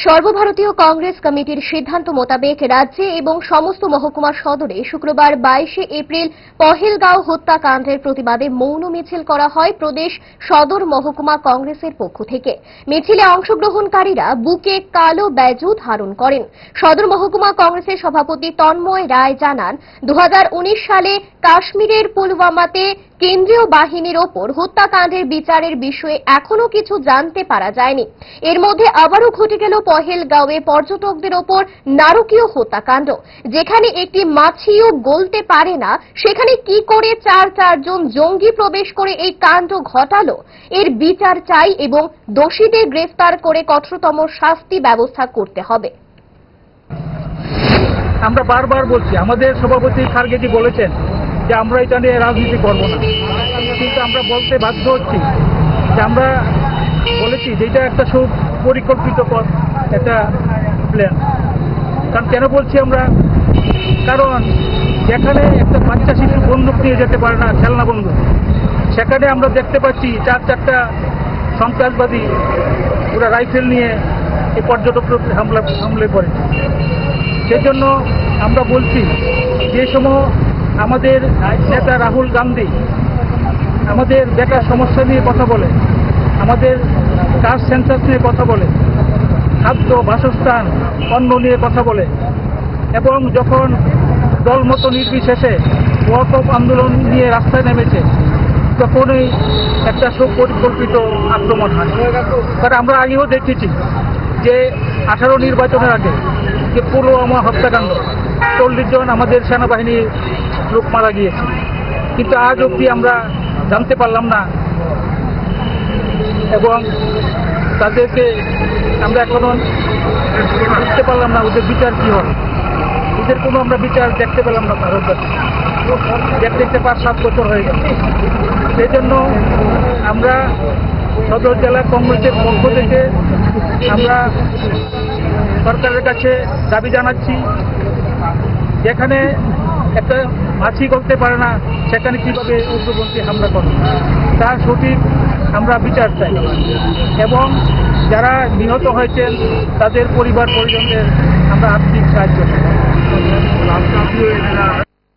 সর্বভারতীয় কংগ্রেস কমিটির সিদ্ধান্ত মোতাবেক রাজ্যে এবং সমস্ত মহকুমা সদরে শুক্রবার 22 এপ্রিল পহেলগাঁও হত্যাকাণ্ডের প্রতিবাদে মৌন মিছিল করা হয় প্রদেশ সদর মহকুমা কংগ্রেসের পক্ষ থেকে। মিছিলে অংশগ্রহণকারীরা বুকে কালো ব্যাজও ধারণ করেন। সদর মহকুমা কংগ্রেসের সভাপতি তন্ময় রায় জানান, 2019 সালে কাশ্মীরের পুলওয়ামাতে কেন্দ্রীয় বাহিনীর ওপর হত্যাকাণ্ডের বিচারের বিষয়ে এখনো কিছু জানতে পারা যায়নি। এর মধ্যে আবারও ঘটে গেল পহেলগাঁওয়ে পর্যটকদের ওপর নারকীয় হত্যাকাণ্ড। যেখানে একটি মাছিও গলতে পারে না, সেখানে কি করে চারজন জঙ্গি প্রবেশ করে এই কাণ্ড ঘটালো? এর বিচার চাই এবং দোষীদের গ্রেফতার করে কঠোরতম শাস্তি ব্যবস্থা করতে হবে। আমরা বারবার বলছি, আমাদের সভাপতি খারগেজি বলেছেন যে আমরা এটা নিয়ে রাজনীতি করব না, কিন্তু আমরা বলতে বাধ্য হচ্ছি যে আমরা বলেছি যে এটা একটা সুপরিকল্পিত একটা প্ল্যান। কারণ কেন বলছি আমরা, কারণ যেখানে একটা বাচ্চা শিশু বন্দুক নিয়ে যেতে পারে না, খেলনা বন্দুক, সেখানে আমরা দেখতে পাচ্ছি চারটা সন্ত্রাসবাদী ওরা রাইফেল নিয়ে এই পর্যটকদের হামলে করে। সেজন্য আমরা বলছি, যে সময় আমাদের নেতা রাহুল গান্ধী আমাদের বেকার সমস্যা নিয়ে কথা বলে, আমাদের কাস্ট সেন্সাস নিয়ে কথা বলে, খাদ্য বাসস্থান অন্ন নিয়ে কথা বলে, এবং যখন দলমত নির্বিশেষে ওয়াকফ আন্দোলন নিয়ে রাস্তায় নেমেছে, তখনই একটা সুপরিকল্পিত আক্রমণ হয়। কারণ আমরা আগেও দেখেছি যে 18 নির্বাচনের আগে যে পুলওয়ামা হত্যাকাণ্ড, 40 জন আমাদের সেনাবাহিনীর লোক মারা গিয়েছে, কিন্তু আজ অবধি আমরা জানতে পারলাম না এবং তাদেরকে আমরা এখনো বুঝতে পারলাম না ওদের বিচার কি হবে। ওদের কোনো আমরা বিচার দেখতে পেলাম না, ভারত দেখতে 5-7 বছর হয়ে গেল। সেই জন্য আমরা সদর জেলা কংগ্রেসের পক্ষ থেকে আমরা সরকারের কাছে দাবি জানাচ্ছি, যেখানে একটা মাছি গলতে পারে না, সেখানে কীভাবে উগ্রপন্থী হামলা করে, তার সঠিক আমরা বিচার চাই এবং যারা নিহত হয়েছেন তাদের পরিবার পরিজনদের আমরা আর্থিক সাহায্য চাই।